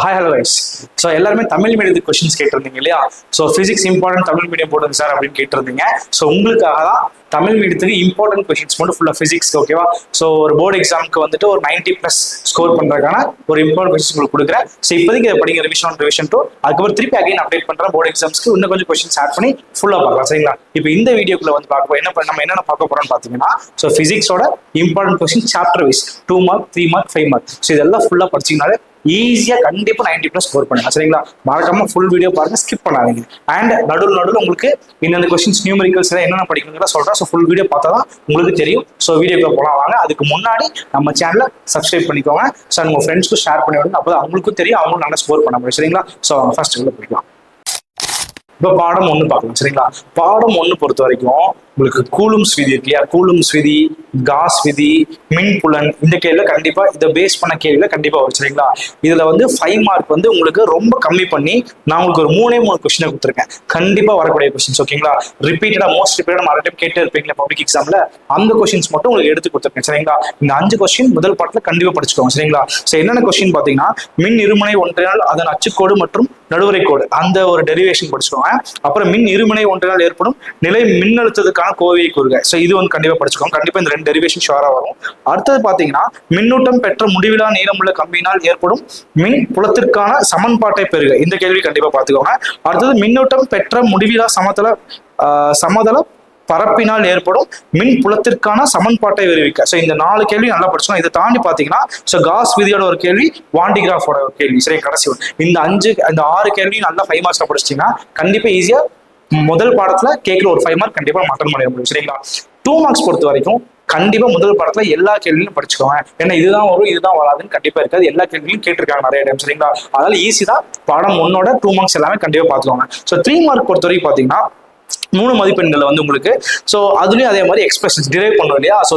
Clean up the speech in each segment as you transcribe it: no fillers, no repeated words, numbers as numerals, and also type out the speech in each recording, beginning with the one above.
Hi hello guys. So எல்லாருமே Tamil மீடியத்துக்கு questions கேட்டிருந்தீங்க இல்லையா? So physics important Tamil medium போடுங்க சார் அப்படின்னு கேட்டிருந்தீங்க. ஸோ உங்களுக்காக தான் தமிழ் மீடியத்துக்கு இம்பார்ட்டன்ட் கொஸ்டின்ஸ் மட்டும் ஃபுல்லாக ஃபிசிக்ஸ், ஓகேவா? ஸோ ஒரு போர்டு எக்ஸாமுக்கு வந்துட்டு ஒரு 90+ ஸ்கோர் பண்ணுறதுக்கான ஒரு இம்பார்ட்டன்ட் கொஸ்டின்ஸ் உங்களுக்கு கொடுக்குறேன். ஸோ இப்போதைக்கு இதை படிங்க, ரிவிஷன் 2 அதுக்கப்புறம் திருப்பி அகைன் அப்டேட் பண்ணுறேன் போர்டு எக்ஸாம்ஸ்க்கு இன்னும் கொஞ்சம் கொஸ்டின்ஸ் ஆட் பண்ணி ஃபுல்லாக பார்க்கலாம், சரிங்களா? இப்போ இந்த வீடியோக்குள்ள வந்து நம்ம என்னென்ன பார்க்க போறோம்னு பார்த்தீங்கன்னா, ஸோ ஃபிசிக்ஸோட important question chapter wise 2 mark 3 mark 5 mark. So இதெல்லாம் ஃபுல்லாக படிச்சிங்கனாலே ஈஸியா கண்டிப்பா 90+ ஸ்கோர் பண்ணுங்க, சரிங்களா? மறக்காம ஃபுல் வீடியோ பாருங்க, ஸ்கிப் பண்ணாதீங்க. அண்ட் நடுவில் உங்களுக்கு இந்த கொஸ்டின்ஸ் நியூமரிக்கல்ஸ் என்னென்ன படிக்கணுங்கிற சொல்றேன். ஸோ ஃபுல் வீடியோ பார்த்தா தான் உங்களுக்கு தெரியும். ஸோ வீடியோக்குள்ள போலாம் வாங்க. அதுக்கு முன்னாடி நம்ம சேனலை சப்ஸ்கிரைப் பண்ணிக்கோங்க. ஸோ உங்க ஃப்ரெண்ட்ஸ்க்கும் ஷேர் பண்ணி விடுங்க, அப்போ அவங்களுக்கும் தெரியும், அவங்களும் நல்லா ஸ்கோர் பண்ண முடியும், சரிங்களா? ஸோ அவங்க ஃபர்ஸ்ட் போய்க்கலாம். இப்போ பாடம் 1 பார்க்கலாம், சரிங்களா? பாடம் 1 பொறுத்த வரைக்கும் உங்களுக்கு கூலும்ஸ் விதி இருக்கு இல்லையா? கூலும்ஸ் விதி, காஸ் விதி, மின்புலன், இந்த கேள்வியில கண்டிப்பா இதை பேஸ் பண்ண கேள்வியில கண்டிப்பா வரும், சரிங்களா? இதுல வந்து 5 மார்க் வந்து உங்களுக்கு ரொம்ப கம்மி பண்ணி நான் உங்களுக்கு ஒரு 3 கொஸ்டினை கொடுத்துருக்கேன். கண்டிப்பா வரக்கூடிய கொஸ்டின்ஸ், ஓகேங்களா? மோஸ்ட் ரிப்பீட்டடா நிறைய டைம் கேட்டு இருப்பீங்களா பப்ளிக் எக்ஸாம்ல, அந்த கொஸ்டின்ஸ் மட்டும் உங்களுக்கு எடுத்து கொடுத்துருக்கேன், சரிங்களா? இந்த 5 கொஸ்டின் முதல் பாடத்துல கண்டிப்பா படிச்சுக்கோங்க, சரிங்களா? ஸோ என்னென்ன கொஸ்டின் பாத்தீங்கன்னா, மின் இருமுனை ஒன்றினால் அதன் அச்சுக்கோடு மற்றும் நடுவரை கோடு அந்த ஒரு டெரிவேஷன் படிச்சுக்கோங்க. அப்புறம் மின் இருமுனை ஒன்றினால் ஏற்படும் நிலை மின்னழுத்தத்துக்கான கோவையை கூறுக. ஸோ இது வந்து கண்டிப்பா படிச்சுக்கோங்க. கண்டிப்பா இந்த 2 டெரிவேஷன் ஷுவரா வரும். அடுத்தது பாத்தீங்கன்னா, மின்னூட்டம் பெற்ற முடிவிலா நீளமுள்ள கம்பியினால் ஏற்படும் மின் புலத்திற்கான சமன்பாட்டை பெறுக. இந்த கேள்வி கண்டிப்பா பாத்துக்கோங்க. அடுத்தது மின்னூட்டம் பெற்ற முடிவிலா சமதள பரப்பினால் ஏற்படும் மின் புலத்திற்கான சமன்பாட்டை விரிவிக்க. ஸோ இந்த 4 கேள்வி நல்லா படிச்சோம். இதை தாண்டி பாத்தீங்கன்னா, ஸோ காஸ் விதியோட ஒரு கேள்வி, வாண்டிகிராஃபோட ஒரு கேள்வி, சரி? கடைசி இந்த 6 கேள்வி நல்லா 5 மார்க்ஸ்ல படிச்சிட்டீங்கன்னா கண்டிப்பா ஈஸியா முதல் பாடத்துல கேட்கிற ஒரு 5 மார்க் கண்டிப்பா அட்டன் பண்ணிட முடியும், சரிங்களா? 2 மார்க்ஸ் பொறுத்த வரைக்கும் கண்டிப்பா முதல் பாடத்துல எல்லா கேள்வியும் படிச்சுக்கோங்க. ஏன்னா இதுதான் வரும் இதுதான் வராதுன்னு கண்டிப்பா இருக்காது. எல்லா கேள்வியும் கேட்டிருக்காங்க நிறைய டைம், சரிங்களா? அதனால ஈஸி தான். பாடம் 1ஓட 2 மார்க்ஸ் எல்லாமே கண்டிப்பா பாத்துக்கோங்க. ஸோ 3 மார்க் பொறுத்த வரைக்கும் பாத்தீங்கன்னா 3 மதிப்பெண்கள் வந்து உங்களுக்கு. ஸோ அதுலயும் அதே மாதிரி எக்ஸ்பிரஷன்ஸ் டிரைவ் பண்ணும் இல்லையா? ஸோ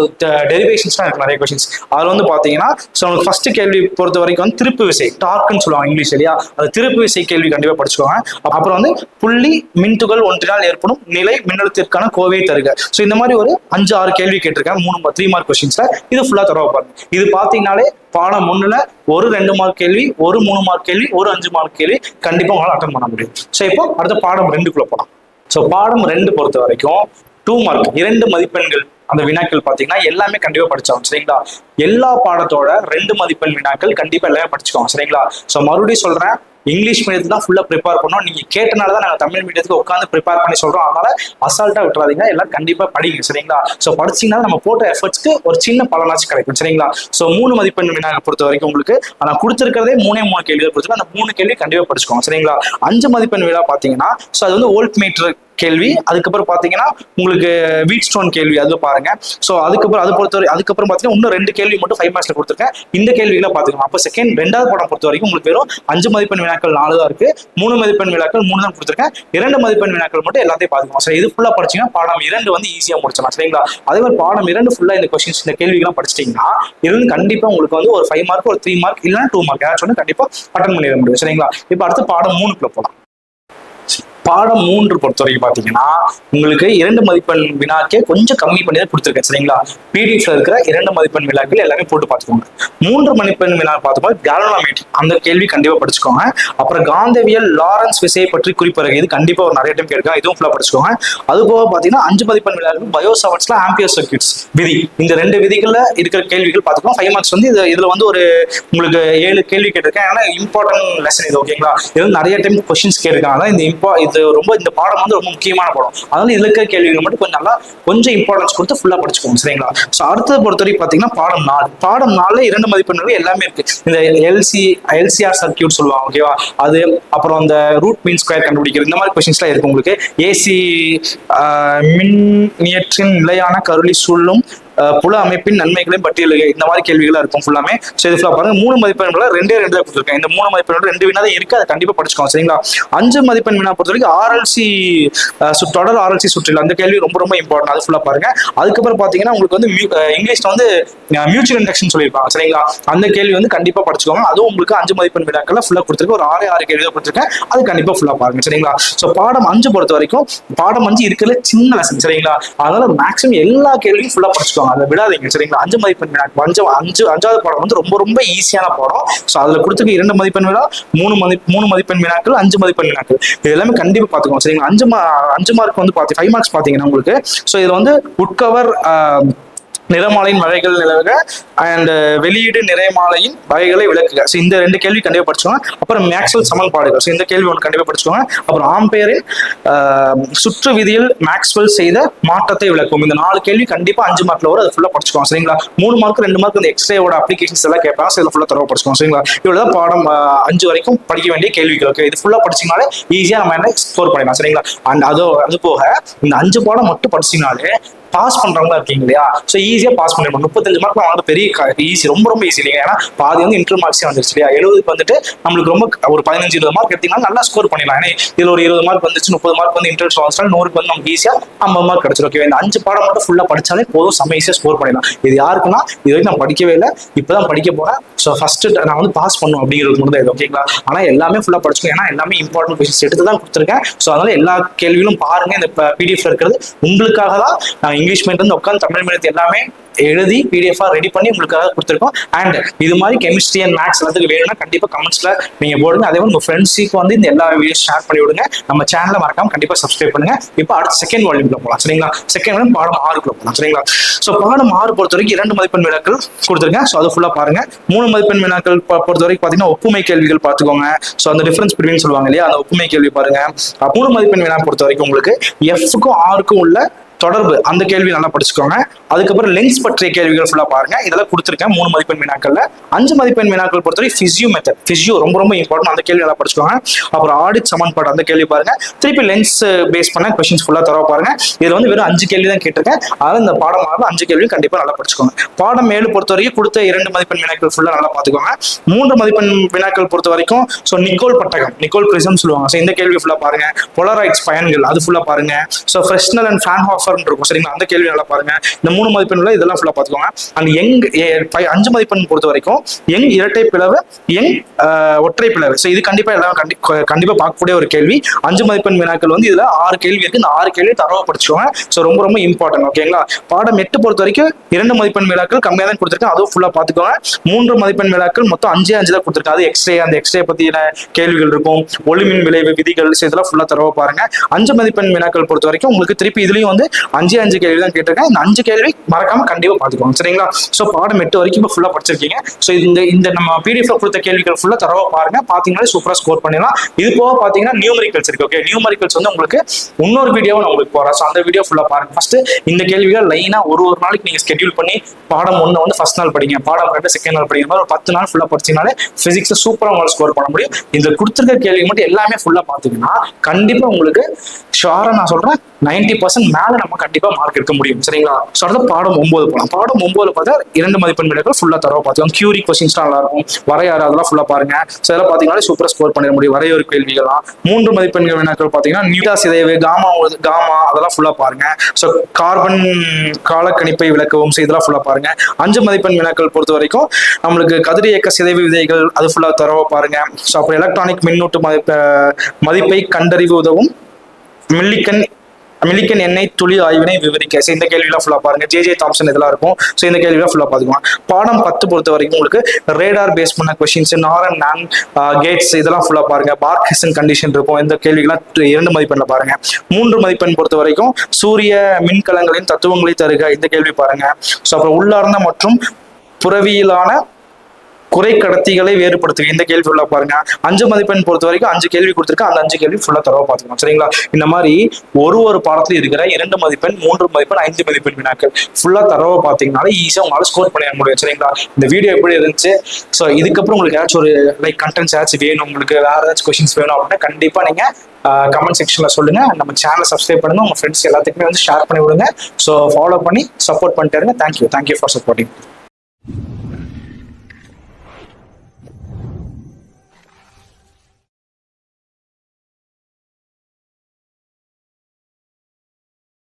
டெரிவேஷன்ஸ் இருக்கு நிறைய கொஸ்டின்ஸ். அதுல வந்து பாத்தீங்கன்னா, ஸோ உங்களுக்கு ஃபர்ஸ்ட் கேள்வி பொறுத்த வரைக்கும் வந்து திருப்பு விசை, டார்க்னு சொல்லுவாங்க இங்கிலீஷ் இல்லையா? அது திருப்பு விசை கேள்வி கண்டிப்பா படிச்சுக்கோங்க. அப்புறம் வந்து புள்ளி மின்துகள் ஒன்றினால் ஏற்படும் நிலை மின்னழுத்திற்கான கோவையை தருக. ஸோ இந்த மாதிரி ஒரு 5-6 கேள்வி கேட்டிருக்கேன் 3 மார்க் கொஸ்டின்ஸ்ல. இது ஃபுல்லா தரவா பாருங்க. இது பாத்தீங்கன்னாலே பாடம் 1ல ஒரு 2 மார்க் கேள்வி, ஒரு 3 மார்க் கேள்வி, ஒரு 5 மார்க் கேள்வி கண்டிப்பா உங்களால் அட்டன் பண்ண முடியும். ஸோ இப்போ அடுத்த பாடம் 2க்குள்ள போலாம். ஸோ பாடம் 2 பொறுத்த வரைக்கும் 2 மார்க் 2 மதிப்பெண்கள் அந்த வினாக்கள் பாத்தீங்கன்னா எல்லாமே கண்டிப்பா படிச்சாகும், சரிங்களா? எல்லா பாடத்தோட 2 மதிப்பெண் வினாக்கள் கண்டிப்பா எல்லாமே படிச்சுக்கோங்க, சரிங்களா? ஸோ மறுபடியும் சொல்றேன், இங்கிலீஷ் மீடியத்துக்கு தான் ஃபுல்லா ப்ரிப்பேர் பண்ணோம். நீங்க கேட்டனால தான் நாங்கள் தமிழ் மீடியத்துக்கு உட்காந்து ப்ரிப்பேர் பண்ணி சொல்றோம். அதனால அசால்ட்டா விட்டுறாதீங்க, எல்லாம் கண்டிப்பா படிங்க, சரிங்களா? ஸோ படிச்சீங்கன்னா நம்ம போட்ட எஃபர்ட்ஸ்க்கு ஒரு சின்ன பலனாச்சு கிடைக்கும், சரிங்களா? ஸோ 3 மதிப்பெண் வினாக பொறுத்த வரைக்கும் உங்களுக்கு நான் கொடுத்துருக்கிறதே 3 கேள்வியை பொறுத்து அந்த 3 கேள்வி கண்டிப்பா படிச்சுக்கோங்க, சரிங்களா? 5 மதிப்பெண் வினா பாத்தீங்கன்னா, ஸோ அது வந்து வோல்ட் மீட்டர் கேள்வி. அதுக்கப்புறம் பாத்தீங்கன்னா உங்களுக்கு வீட் ஸ்டோன் கேள்வி, அது பாருங்க. ஸோ அதுக்கப்புறம் அதை பொறுத்தவரை அதுக்கப்புறம் பாத்தீங்கன்னா இன்னும் 2 கேள்வி மட்டும் 5 மார்க்ஸ்ல கொடுத்துருக்கேன். இந்த கேள்விகளை பாத்துக்கலாம். அப்போ 2வது பாடம் பொறுத்த வரைக்கும் உங்களுக்கு வெறும் 5 மதிப்பெண் வினாக்கள் 4 தான் இருக்கு. 3 மதிப்பெண் வினாக்கள் 3 தான் கொடுத்துருக்கேன். 2 மதிப்பெண் வினாக்கள் மட்டும் எல்லாத்தையும் பாத்துக்கலாம். சரி, இது ஃபுல்லா படிச்சீங்கன்னா பாடம் 2 வந்து ஈஸியா முடிச்சலாம், சரிங்களா? அதே மாதிரி பாடம் 2 ஃபுல்லா இந்த கொஸ்டின்ஸ் இந்த கேள்விகள்லாம் படிச்சிட்டீங்கன்னா இது கண்டிப்பா உங்களுக்கு வந்து ஒரு 5 மார்க், ஒரு 3 மார்க், இல்லைன்னா 2 மார்க் ஏதாச்சும் ஒன்று கண்டிப்பா அட்டன் பண்ணிட முடியும், சரிங்களா? இப்போ அடுத்து பாடம் 3க்குள்ள போலாம். பாடம் 3 பொறுத்த வரைக்கும் பாத்தீங்கன்னா உங்களுக்கு 2 மதிப்பெண் வினாக்கே கொஞ்சம் கம்மி பண்ணி தான் கொடுத்துருக்கேன், சரிங்களா? பிடிஎஃப்ல இருக்கிற 2 மதிப்பெண் வினாக்கள் எல்லாமே போட்டு பார்த்துக்கோங்க. 3 மதிப்பெண் வினா பார்த்துக்கோங்க. கேல்வனோமீட்டர் அந்த கேள்வி கண்டிப்பா படிச்சுக்கோங்க. அப்புறம் காந்தவியல் லாரன்ஸ் விசையை பற்றி குறிப்பிடுறது, இது கண்டிப்பா ஒரு நிறைய டைம் கேட்கும், இதுவும் ஃபுல்லா படிச்சுக்கோங்க. அது போக பாத்தீங்கன்னா 5 மதிப்பெண் வினாக்கள் பயோசாவர்ட்ஸ்ல ஆம்பியர் சர்க்யூட்ஸ் விதி, இந்த 2 விதிகள்ல இருக்கிற கேள்விகள் பார்த்துக்கோங்க. 5 மார்க்ஸ் வந்து இதுல வந்து ஒரு உங்களுக்கு 7 கேள்வி கேட்டிருக்கேன். ஏன்னா இம்பார்ட்டன்ட் லெசன் இது, ஓகேங்களா? இது நிறைய டைம் கொஸ்டின்ஸ் கேட்காங்க. இந்த பாடம் வந்து ரொம்ப முக்கியமான பாடம். அதனால இதுல இருக்கிற கேள்விகள் மட்டும் கொஞ்சம் இம்பார்ட்டன்ஸ் கொடுத்து ஃபுல்லா படிச்சுக்கோங்க, சரிங்களா? ஸோ அடுத்தது பொறுத்தவரைக்கும் பாத்தீங்கன்னா பாடம் 4 2 மதிப்பெண்கள் எல்லாமே இருக்கு. இந்த எல்சிஆர் சர்க்யூட் சொல்லுவாங்க, ஓகேவா? அது அப்புறம் அந்த ரூட் மீன் ஸ்கொயர் கண்டுபிடிக்கிறது, இந்த மாதிரி கொஸ்டின்ஸ்லாம் இருக்கு உங்களுக்கு. ஏசி மின்னியற்றின் நிலையான கருளி சூழும் புல அமைப்பின் நன்மைகளையும் பட்டியலுக, இந்த மாதிரி கேள்விகளா இருக்கும் ஃபுல்லாமே. ஸோ இது ஃபுல்லா பாருங்க. 3 மதிப்பெண்கள் 2 தான் கொடுத்துருக்கேன். இந்த 3 மதிப்பெண்கள் 2 வினா தான் இருக்கு, அதை கண்டிப்பா படிச்சுக்கோங்க, சரிங்களா? 5 மதிப்பெண் வினா பொறுத்த வரைக்கும் ஆர்எல்சி தொடர் ஆர்எல்சி சுற்றில் அந்த கேள்வி ரொம்ப ரொம்ப இம்பார்ட்டன்ட், அது ஃபுல்லா பாருங்க. அதுக்கப்புறம் பாத்தீங்கன்னா உங்களுக்கு வந்து இங்கிலீஷ்ல வந்து மியூச்சுவல் இண்டக்ஷன் சொல்லியிருப்பாங்க, சரிங்களா? அந்த கேள்வி வந்து கண்டிப்பா படிச்சுக்கோங்க. அதுவும் உங்களுக்கு 5 மதிப்பெண் வினாக்கள்ல ஃபுல்லா கொடுத்துருக்கு. ஒரு 6 கேள்வி தான் கொடுத்துருக்கேன், அது கண்டிப்பா ஃபுல்லா பாருங்க, சரிங்களா? ஸோ பாடம் 5 பொறுத்த வரைக்கும் பாடம் 5 இருக்கிறதுல சின்ன லெசன், சரிங்களா? அதனால மேக்ஸிமம் எல்லா கேள்வியும் ஃபுல்லா படிச்சுக்கோங்க. படிச்சுக்கோங்க, அதை விடாதீங்க சரிங்களா. 5 மதிப்பெண் வினாக்கள், அஞ்சாவது பாடம் வந்து ரொம்ப ரொம்ப ஈஸியான பாடம். ஸோ அதுல கொடுத்துருக்க 2 மதிப்பெண் வினா, 3 மதிப்பெண் வினாக்கள், 5 மதிப்பெண் வினாக்கள், இது எல்லாமே கண்டிப்பா பாத்துக்கோங்க சரிங்களா. 5 மார்க் வந்து 5 மார்க்ஸ் பாத்தீங்கன்னா உங்களுக்கு, ஸோ இதுல வந்து உட்கவர் நிறமாலையின் வகைகள் நிலவுக அண்ட் வெளியீடு நிறைமாலையின் வகைகளை விளக்குக. ஸோ இந்த 2 கேள்வி கண்டிப்பாக படிச்சுக்கோங்க. அப்புறம் மேக்ஸ்வெல் சமன்பாடுகள், ஸோ இந்த கேள்வி ஒன்று கண்டிப்பாக படிச்சுக்கோங்க. அப்புறம் ஆம்பேரின் சுற்று விதியில் மேக்ஸ்வெல் செய்த மாற்றத்தை விளக்கும். இந்த 4 கேள்வி கண்டிப்பாக 5 மார்க்ல வரும், அது ஃபுல்லாக படிச்சுக்கோங்க சரிங்களா. 3 மார்க் 2 மார்க் இந்த எக்ஸ்ரேவோட அப்ளிகேஷன்ஸ் எல்லாம் கேட்பாங்க, ஸோ இதில் ஃபுல்லாக தரவா படிச்சுக்கோங்க சரிங்களா. இவ்வளோதான் பாடம் 5 வரைக்கும் படிக்க வேண்டிய கேள்விகள். ஓகே, இது ஃபுல்லாக படிச்சிங்கனாலே ஈஸியாக நம்ம என்ன ஸ்கோர் பண்ணிடலாம் சரிங்களா. அண்ட் அது போக இந்த 5 பாடம் மட்டும் படிச்சிங்கனாலே பாஸ் பண்றவங்க இருக்கீங்க இல்லையா, ஸோ ஈஸியா பாஸ் பண்ணிடணும். 35 மார்க் வாங்க பெரிய ஈஸி, ரொம்ப ரொம்ப ஈஸி இல்லைங்க. ஏன்னா பாதி வந்து இன்டர் மார்க்ஸே வந்துருச்சு இல்லையா. 70க்கு வந்துட்டு நம்மளுக்கு ரொம்ப ஒரு 15-20 மார்க் எடுத்தீங்கன்னா நல்லா ஸ்கோர் பண்ணிடலாம். ஏன்னா இதுல ஒரு 20 மார்க் வந்துச்சு, 30 மார்க் வந்து இன்டர்ஸ் வந்துச்சுனா 100க்கு வந்து நமக்கு ஈஸியா 50 மார்க் கிடைச்சிடும். ஓகே, இந்த 5 பாடம் மட்டும் ஃபுல்லா படிச்சாலே போதும், செம்ம ஈஸியா ஸ்கோர் பண்ணிடலாம். இது யாருக்குன்னா இது வரைக்கும் நான் படிக்கவே இல்லை, இப்பதான் படிக்க போறேன். ஸோ ஃபர்ஸ்ட் நான் வந்து பாஸ் பண்ணும் அப்படிங்கிறது மட்டும் தான் இது. ஓகேங்களா, ஆனா எல்லாமே ஃபுல்லா படிச்சுக்கோங்க, ஏன்னா எல்லாமே இம்பார்ட்டன்ட் கொஸ்டின்ஸ் எடுத்து தான் கொடுத்துருக்கேன். ஸோ அதனால எல்லா கேள்விகளும் பாருங்க. இந்த பிடிஎஃப்ல இருக்கிறது உங்களுக்காக தான். நான் இங்கிலீஷ் மீடியம் வந்து உட்காந்து தமிழ் மீடியத்தை எல்லாமே எழுதி பிடிஎஃபா ரெடி பண்ணி உங்களுக்காக கொடுத்துருக்கோம். அண்ட் இது மாதிரி கெமிஸ்ட்ரி அண்ட் மேக்ஸ் எல்லாத்துக்கு வேணும்னா கண்டிப்பா கமெண்ட்ஸ்ல நீங்க போடுங்க. அதே மாதிரி உங்க ஃப்ரெண்ட்ஸுக்கு வந்து இந்த எல்லா வீடியோஸ் ஷேர் பண்ணி விடுங்க. நம்ம சேனலை மறக்காம கண்டிப்பா சப்ஸ்கிரைப் பண்ணுங்க. இப்போ அடுத்த செகண்ட் வால்யூம்ல போகலாம் சரிங்களா. செகண்ட் வால்யூம் பாடம் 6க்குள்ள போகலாம் சரிங்களா. ஸோ பாடம் 6 பொறுத்த வரைக்கும் 2 மதிப்பெண் வினாக்கள் கொடுத்துருக்கேன். ஸோ அது ஃபுல்லா பாருங்க. 3 மதிப்பெண் வினாக்கள் பொறுத்த வரைக்கும் பாத்தீங்கன்னா ஒப்புமை கேள்விகள் பார்த்துக்கோங்க. ஸோ அந்த டிஃபரன்ஸ் பிட்வீன் சொல்லுவாங்க இல்லையா, அந்த ஒப்புமை கேள்வி பாருங்க. 3 மதிப்பெண் வினா பொறுத்த வரைக்கும் உங்களுக்கு Fக்கும் Rக்கும் உள்ள தொடர்பு, அந்த கேள்வி நல்லா படிச்சுக்கோங்க. அதுக்கப்புறம் லென்ஸ் பற்றிய கேள்விகள் ஃபுல்லா பாருங்க. இதெல்லாம் கொடுத்துருக்கேன் 3 மதிப்பெண் வினாக்கள்ல. 5 மதிப்பெண் வினாக்கள் பொறுத்தவரை பிசியோ மெத்தட், பிசியோ ரொம்ப ரொம்ப இம்பார்ட்டன்ட், அந்த கேள்வி நல்லா படிச்சுக்கோங்க. அப்புறம் ஆடிட் சமன்பாடு, அந்த கேள்வி பாருங்க. திருப்பி லென்ஸ் பேஸ் பண்ண கொஸ்டின்ஸ் ஃபுல்லா தரவா பாருங்க. இதுல வந்து வெறும் 5 கேள்வி தான் கேட்டிருக்கேன், அதனால இந்த பாடம் 5 கேள்வி கண்டிப்பா நல்லா படிச்சுக்கோங்க. பாடம் 7 பொறுத்த வரைக்கும் கொடுத்த 2 மதிப்பெண் வினாக்கள் ஃபுல்லா நல்லா பாத்துக்கோங்க. 3 மதிப்பெண் வினாக்கள் பொறுத்த வரைக்கும் ஸோ நிக்கோல் பட்டகம், நிக்கோல் பிரிசம் சொல்லுவாங்க. ஸோ இந்த கேள்வி ஃபுல்லா பாருங்க. போலரைட்ஸ் பயன்கள், அது ஃபுல்லா பாருங்க. ஸோ ஃப்ரெஷ்னல் அண்ட் ஃப்ரான்ஹாஃபர் இருக்கும் சரிங்களா, அந்த கேள்வி நல்லா பாருங்க. இந்த 3 மதிப்பெண்ல இதெல்லாம் ஃபுல்லா பாத்துக்கோங்க. அண்ட் 5 மதிப்பெண் பொறுத்த வரைக்கும் இரட்டை பிளவு, ஒற்றை பிளவு, ஸோ இது கண்டிப்பா எல்லாம் கண்டிப்பா பார்க்கக்கூடிய ஒரு கேள்வி. 5 மதிப்பெண் வினாக்கள் வந்து இதுல 6 கேள்வி இருக்கு. இந்த 6 கேள்வி தரவா படிச்சுக்கோங்க. ஸோ ரொம்ப ரொம்ப இம்பார்ட்டன்ட். ஓகேங்களா, பாடம் 8 பொறுத்த வரைக்கும் 2 மதிப்பெண் வினாக்கள் கம்மியா தான் கொடுத்துருக்கேன், அதுவும் ஃபுல்லா பாத்துக்கோங்க. 3 மதிப்பெண் வினாக்கள் மொத்தம் 5 தான் கொடுத்துருக்கேன். அது எக்ஸ்ரே, அந்த எக்ஸ்ரே பத்தின கேள்விகள் இருக்கும், ஒளிமின் விளைவு விதிகள், இதெல்லாம் ஃபுல்லா தரவா பாருங்க. 5 மதிப்பெண் வினாக்கள் பொறுத்த வரைக்கும் உங்களுக்கு திருப்பி இதுலயும் வந்து 5 கேள்வி தான் கேட்டிருக்கேன். இந்த 5 கேள்வி மறக்காம கண்டிப்பா பாத்துக்கோங்க சரிங்களா. சோ பாடம் 8 வரைக்கும் இப்ப ஃபுல்லா படிச்சிருக்கீங்க. சோ இந்த நம்ம பிடிஎஃப்ல கொடுத்த கேள்விகள் ஃபுல்லா தரவா பாருங்க, பாத்தீங்கன்னா சூப்பரா ஸ்கோர் பண்ணிடலாம். இது போக பாத்தீங்கன்னா நியூமரிக்கல்ஸ் இருக்கு. ஓகே, நியூமரிக்கல்ஸ் வந்து உங்களுக்கு இன்னொரு வீடியோவை நான் உங்களுக்கு போறேன். ஸோ அந்த வீடியோ ஃபுல்லா பாருங்க. ஃபர்ஸ்ட் இந்த கேள்விகள் லைனா ஒரு நாளைக்கு நீங்க ஸ்கெட்யூல் பண்ணி பாடம் 1 வந்து ஃபர்ஸ்ட் நாள் படிங்க, பாடம் 2 செகண்ட் நாள் படிக்கிற மாதிரி ஒரு 10 நாள் ஃபுல்லா படிச்சீங்கனாலே பிசிக்ஸ் சூப்பரா உங்களால ஸ்கோர் பண்ண முடியும். இந்த கொடுத்துருக்க கேள்வி மட்டும் எல்லாமே ஃபுல்லா பாத்தீங்கன்னா கண்டிப்பா உங்களுக்கு ஷுவரா நான் சொல்றேன் 90% மேல நம்ம கண்டிப்பா மார்க் எடுக்க முடியும் சரிங்களா. ஸோ அடுத்து பாடம் 9 போகலாம். பாடம் 9 பார்த்தா 2 மதிப்பெண் வினாக்கள் ஃபுல்லா தரவா பார்த்துக்கோங்க. கியூரி கொஸ்டின்ஸ் நல்லா இருக்கும், வரையாறு அதெல்லாம் ஃபுல்லா பாருங்க. ஸோ இதெல்லாம் பாத்தீங்கன்னா சூப்பரா ஸ்கோர் பண்ணிட முடியும். வரையொரு கேள்விகள்லாம் 3 மதிப்பெண் வினாக்கள் பாத்தீங்கன்னா நியூட்டா சிதைவு, காமா அதெல்லாம் ஃபுல்லா பாருங்க. ஸோ கார்பன் காலக்கணிப்பை விளக்கவும், இதெல்லாம் ஃபுல்லா பாருங்க. 5 மதிப்பெண் வினாக்கள் பொறுத்த வரைக்கும் நம்மளுக்கு கதிரியக்க சிதைவு விதைகள், அது ஃபுல்லா தரவா பாருங்க. ஸோ அப்புறம் எலக்ட்ரானிக் மின்னூட்டு மதிப்பை கண்டறிவு உதவும் மில்லிக்கன் எண்ணெய் துளி ஆய்வினை விவரிக்க. இந்த கேள்வியெல்லாம் ஃபுல்லா பாருங்க. ஜே தாம்சன் இதெல்லாம் இருக்கும். ஸோ இந்த கேள்வியெல்லாம் ஃபுல்லா பாத்துக்கலாம். பாடம் 10 பொறுத்த வரைக்கும் உங்களுக்கு ரேடார் பேஸ் பண்ண கொஸ்டின்ஸ், நாரன் நான் கேட்ஸ், இதெல்லாம் ஃபுல்லா பாருங்க. பார்க்-ஹெசன் கண்டிஷன் இருக்கும். இந்த கேள்விகள்லாம் 2 மதிப்பெண்ல பாருங்க. 3 மதிப்பெண் பொறுத்த வரைக்கும் சூரிய மின்கலங்களின் தத்துவங்களை தருக, இந்த கேள்வி பாருங்க. ஸோ அப்புறம் உள்ளார்ந்த மற்றும் புறவியலான குறை கடத்திகளை வேறுபடுத்துங்க, இந்த கேள்வி ஃபுல்லா பாருங்க. 5 மதிப்பெண் பொறுத்த வரைக்கும் 5 கேள்வி கொடுத்துருக்கேன். அந்த 5 கேள்வி ஃபுல்லா தரவா பாத்துக்கணும் சரிங்களா. இந்த மாதிரி ஒரு பாடத்துல இருக்கிற 2 மதிப்பெண், 3 மதிப்பெண், 5 மதிப்பெண் வினாக்கள் ஃபுல்லா தரவா பாத்தீங்கன்னாலே ஈஸியா உங்களால ஸ்கோர் பண்ண முடியும் சரிங்களா. இந்த வீடியோ எப்படி இருந்துச்சு, ஸோ இதுக்கப்புறம் உங்களுக்கு ஏதாச்சும் ஒரு கண்டென்ட்ஸ் ஏதாச்சும் வேணும், உங்களுக்கு வேற ஏதாச்சும் கொஸ்டின்ஸ் வேணும் அப்படின்னா கண்டிப்பா நீங்க கமெண்ட் செக்ஷன்ல சொல்லுங்க. நம்ம சேனலை சப்ஸ்கிரைப் பண்ணுங்க, உங்க ஃப்ரெண்ட்ஸ் எல்லாத்துக்குமே வந்து ஷேர் பண்ணி விடுங்க. ஸோ ஃபாலோ பண்ணி சப்போர்ட் பண்ணிட்டு இருங்க. Thank you for supporting.